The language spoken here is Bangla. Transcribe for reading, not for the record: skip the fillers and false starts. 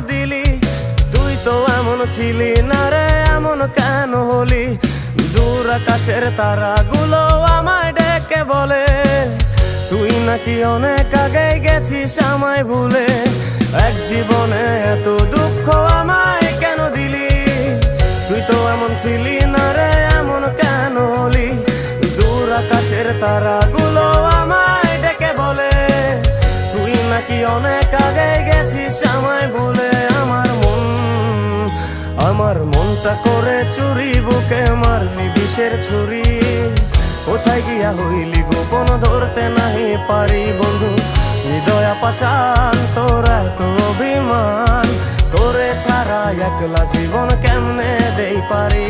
দিলি? তুই তো এমন ছিলি না রে, এমন কেন হলি? দূর আকাশের তারাগুলো আমায় ডেকে বলে তুই নাকি অনেক আগে গেছিস আমায় ভুলে। এক জীবনে এত দুঃখ আমায় কেন দিলি? তুই তো এমন ছিলি না রে, এমন কেন হলি? দূর আকাশের তারাগুলো আমায় ডেকে বলে তুই নাকি অনেক আগে গেছিস আমায় ভুলে। আমার মনটা করে চুরি, বুকে মারলি বিষের ছুরি। কোথায় গিয়া হইলি গোপন ধরতে নাহি পারি বন্ধু। হৃদয় পাষাণ তোর এত অভিমান, তোরে ছাড়া একলা জীবন কেমনে দেই পারি?